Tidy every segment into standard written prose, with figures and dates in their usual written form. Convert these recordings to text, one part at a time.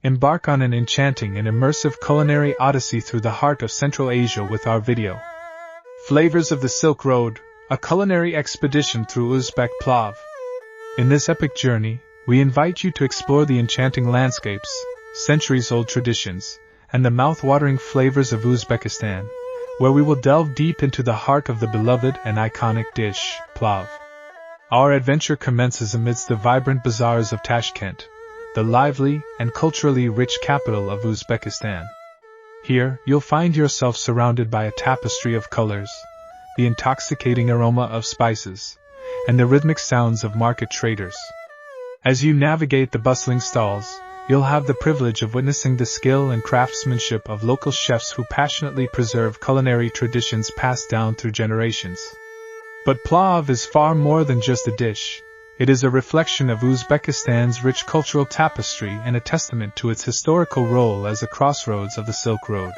Embark on an enchanting and immersive culinary odyssey through the heart of Central Asia with our video. Flavors of the Silk Road, a culinary expedition through Uzbek Plov. In this epic journey, we invite you to explore the enchanting landscapes, centuries-old traditions, and the mouth-watering flavors of Uzbekistan, where we will delve deep into the heart of the beloved and iconic dish, plov. Our adventure commences amidst the vibrant bazaars of Tashkent, the lively and culturally rich capital of Uzbekistan. Here, you'll find yourself surrounded by a tapestry of colors, the intoxicating aroma of spices, and the rhythmic sounds of market traders. As you navigate the bustling stalls, you'll have the privilege of witnessing the skill and craftsmanship of local chefs who passionately preserve culinary traditions passed down through generations. But plov is far more than just a dish. It is a reflection of Uzbekistan's rich cultural tapestry and a testament to its historical role as a crossroads of the Silk Road.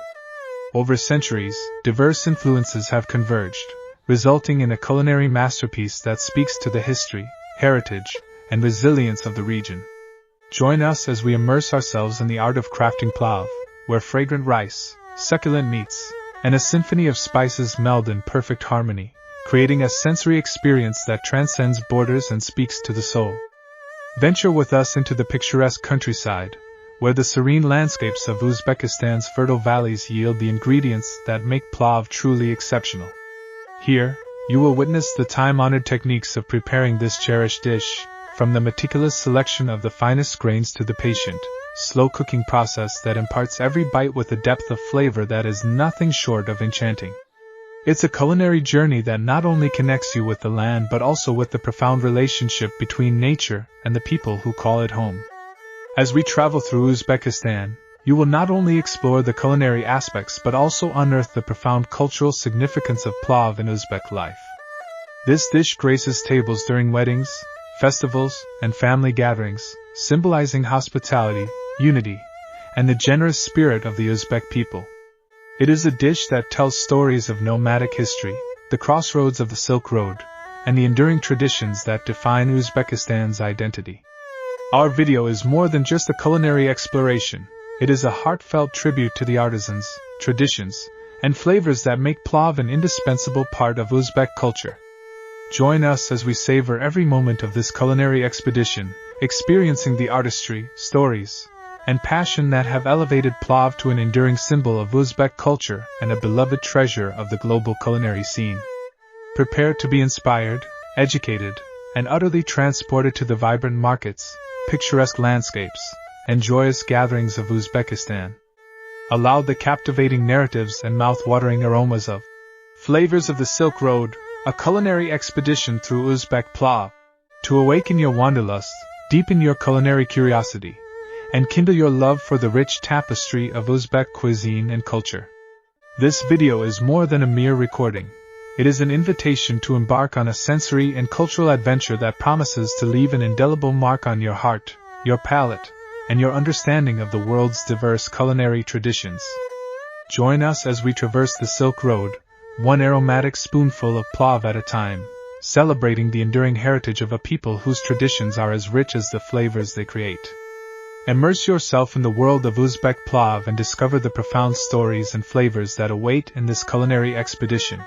Over centuries, diverse influences have converged, resulting in a culinary masterpiece that speaks to the history, heritage, and resilience of the region. Join us as we immerse ourselves in the art of crafting plov, where fragrant rice, succulent meats, and a symphony of spices meld in perfect harmony, creating a sensory experience that transcends borders and speaks to the soul. Venture with us into the picturesque countryside, where the serene landscapes of Uzbekistan's fertile valleys yield the ingredients that make plov truly exceptional. Here, you will witness the time-honored techniques of preparing this cherished dish, from the meticulous selection of the finest grains to the patient, slow cooking process that imparts every bite with a depth of flavor that is nothing short of enchanting. It's a culinary journey that not only connects you with the land but also with the profound relationship between nature and the people who call it home. As we travel through Uzbekistan, you will not only explore the culinary aspects but also unearth the profound cultural significance of plov in Uzbek life. This dish graces tables during weddings, festivals, and family gatherings, symbolizing hospitality, unity, and the generous spirit of the Uzbek people. It is a dish that tells stories of nomadic history, the crossroads of the Silk Road, and the enduring traditions that define Uzbekistan's identity. Our video is more than just a culinary exploration. It is a heartfelt tribute to the artisans, traditions, and flavors that make plov an indispensable part of Uzbek culture. Join us as we savor every moment of this culinary expedition, experiencing the artistry, stories, and passion that have elevated plov to an enduring symbol of Uzbek culture and a beloved treasure of the global culinary scene. Prepare to be inspired, educated, and utterly transported to the vibrant markets, picturesque landscapes, and joyous gatherings of Uzbekistan. Allow the captivating narratives and mouth-watering aromas of Flavors of the Silk Road, a culinary expedition through Uzbek Plov, to awaken your wanderlust, deepen your culinary curiosity, and kindle your love for the rich tapestry of Uzbek cuisine and culture. This video is more than a mere recording. It is an invitation to embark on a sensory and cultural adventure that promises to leave an indelible mark on your heart, your palate, and your understanding of the world's diverse culinary traditions. Join us as we traverse the Silk Road, one aromatic spoonful of plov at a time, celebrating the enduring heritage of a people whose traditions are as rich as the flavors they create. Immerse yourself in the world of Uzbek plov and discover the profound stories and flavors that await in this culinary expedition.